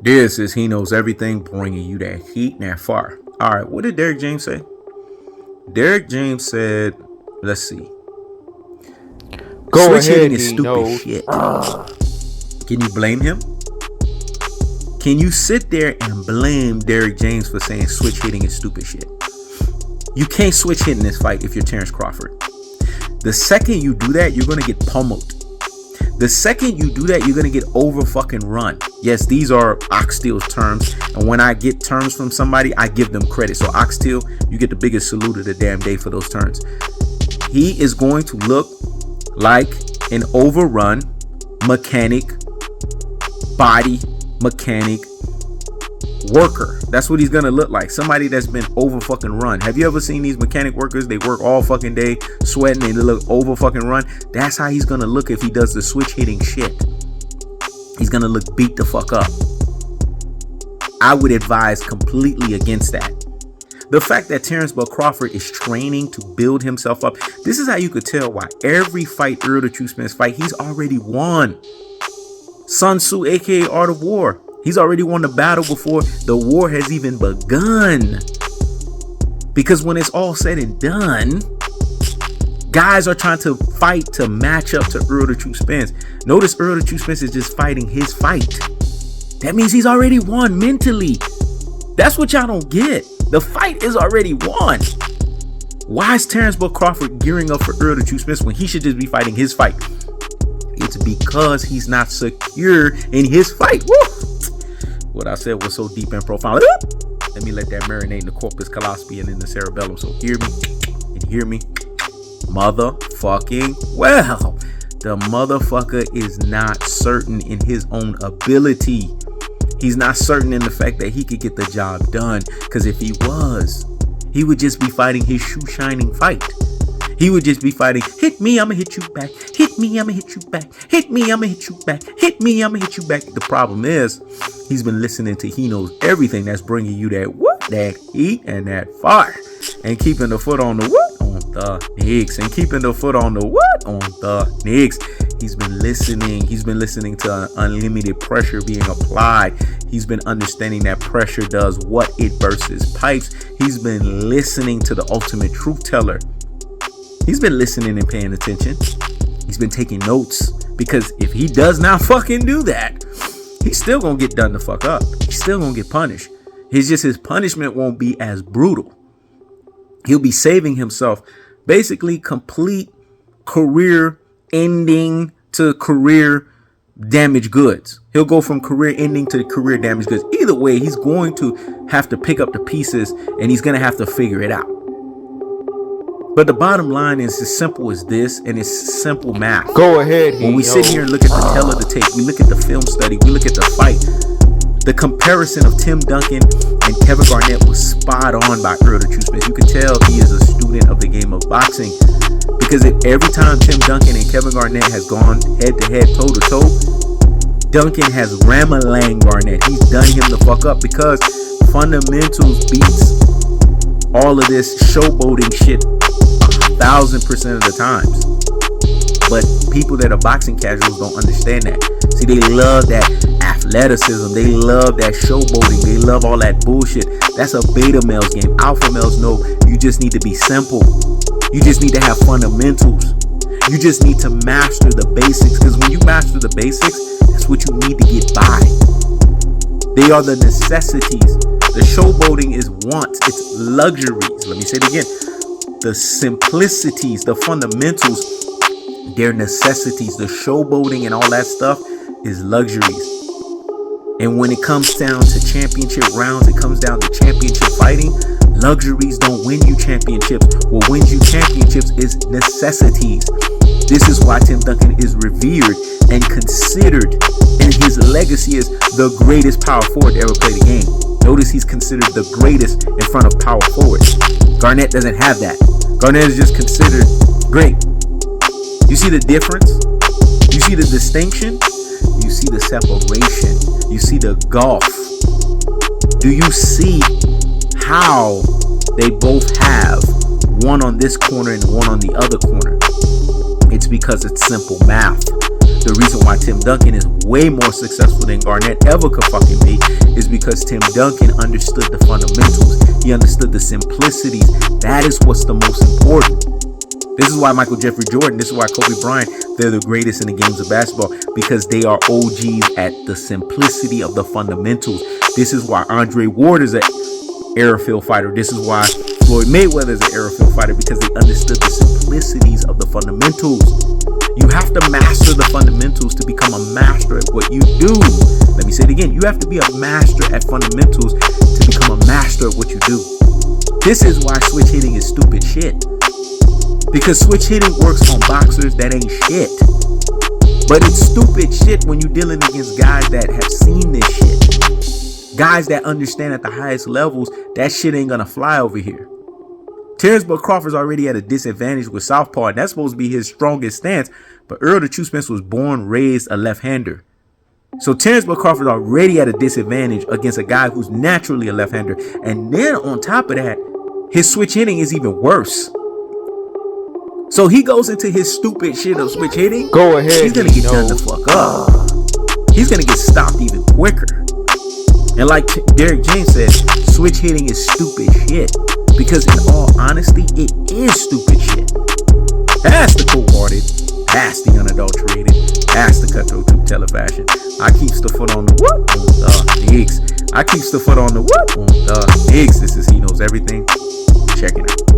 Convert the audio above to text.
This is He Knows Everything, bringing you that heat and that fire. All right, what did Derrick James say? Derrick James said, let's see. Go Switch hitting ahead, is he stupid knows. shit. Can you blame him? Can you sit there and blame Derrick James for saying switch hitting is stupid shit? You can't switch hit in this fight if you're Terence Crawford. The second you do that, you're going to get pummeled. The second you do that, you're going to get over fucking run. Yes, these are Oxteel's terms. And when I get terms from somebody, I give them credit. So Oxteel, you get the biggest salute of the damn day for those terms. He is going to look like an overrun mechanic, body mechanic worker. That's what he's gonna look like. Somebody that's been over fucking run. Have you ever seen these mechanic workers? They work all fucking day, sweating, and they look over fucking run. That's how he's gonna look if he does the switch hitting shit. He's gonna look beat the fuck up. I would advise completely against that. The fact that Terence Crawford is training to build himself up. This is how you could tell why every fight Errol Spence fight, he's already won. Sun Tzu, aka Art of War. He's already won the battle before the war has even begun. Because when it's all said and done, guys are trying to fight to match up to Errol Spence. Notice Errol Spence is just fighting his fight. That means he's already won mentally. That's what y'all don't get. The fight is already won. Why is Terence Crawford gearing up for Errol Spence when he should just be fighting his fight? It's because he's not secure in his fight. Woo! What I said was so deep and profound. Let me let that marinate in the corpus callosum and in the cerebellum. So hear me and hear me. Motherfucking well. The motherfucker is not certain in his own ability. He's not certain in the fact that he could get the job done. Because if he was, he would just be fighting his shoe shining fight. He would just be fighting, hit me, I'ma hit you back. Hit me, I'ma hit you back. Hit me, I'ma hit you back. Hit me, I'ma hit you back. The problem is, he's been listening to He Knows Everything. That's bringing you that what? That heat and that fire. And keeping the foot on the what? On the Knicks. And keeping the foot on the what? On the Knicks. He's been listening. He's been listening to unlimited pressure being applied. He's been understanding that pressure does what it versus pipes. He's been listening to the ultimate truth teller. He's been listening and paying attention. He's been taking notes, because if he does not fucking do that, he's still gonna get done the fuck up. He's still gonna get punished. It's just his punishment won't be as brutal. He'll be saving himself basically complete career ending to career damaged goods. He'll go from career ending to career damaged goods. Either way, he's going to have to pick up the pieces and he's gonna have to figure it out. But the bottom line is as simple as this, and it's simple math. Go ahead. When we sit here and look at the tell of the tape, we look at the film study, we look at the fight. The comparison of Tim Duncan and Kevin Garnett was spot on by Errol Spence. You can tell he is a student of the game of boxing, because every time Tim Duncan and Kevin Garnett has gone head to head, toe to toe, Duncan has ram-a-lang Garnett. He's done him the fuck up, because fundamentals beats all of this showboating shit 1,000% of the times. But people that are boxing casuals don't understand that. See, they love that athleticism. They love that showboating. They love all that bullshit. That's a beta male's game. Alpha males know you just need to be simple. You just need to have fundamentals. You just need to master the basics. Because when you master the basics, that's what you need to get by. They are the necessities. The showboating is wants. It's luxuries. Let me say it again. The simplicities, the fundamentals, they're necessities. The showboating and all that stuff is luxuries. And when it comes down to championship rounds, it comes down to championship fighting. Luxuries don't win you championships. What wins you championships is necessities. This is why Tim Duncan is revered and considered, and his legacy is the greatest power forward to ever play the game. Notice he's considered the greatest in front of power forwards. Garnett doesn't have that. Garnett is just considered great. You see the difference? You see the distinction? You see the separation? You see the gulf? Do you see how they both have one on this corner and one on the other corner? It's because it's simple math. The reason why Tim Duncan is way more successful than Garnett ever could fucking be is because Tim Duncan understood the fundamentals. He understood the simplicities. That is what's the most important. This is why Michael Jeffrey Jordan, this is why Kobe Bryant, they're the greatest in the games of basketball, because they are OGs at the simplicity of the fundamentals. This is why Andre Ward is an airfield fighter. This is why Floyd Mayweather is an airfield fighter, because they understood the simplicities of the fundamentals. You have to master the fundamentals to become a master at what you do. Let me say it again. You have to be a master at fundamentals to become a master at what you do. This is why switch hitting is stupid shit. Because switch hitting works on boxers that ain't shit. But it's stupid shit when you're dealing against guys that have seen this shit. Guys that understand at the highest levels, that shit ain't gonna fly over here. Terence Crawford's already at a disadvantage with southpaw, and that's supposed to be his strongest stance. But Errol the True Spence was born, raised a left-hander. So Terence Crawford's already at a disadvantage against a guy who's naturally a left-hander. And then on top of that, his switch hitting is even worse. So he goes into his stupid shit of switch hitting. Go ahead. He's gonna get done the fuck up. He's gonna get stopped even quicker. And like Derek James said, switch hitting is stupid shit. Because in all honesty, it is stupid shit. That's the cold-hearted. That's the unadulterated. That's the cutthroat truth teller fashion. I keeps the foot on the what? On the Higgs. I keeps the foot on the what? On the Higgs. This is He Knows Everything. Check it out.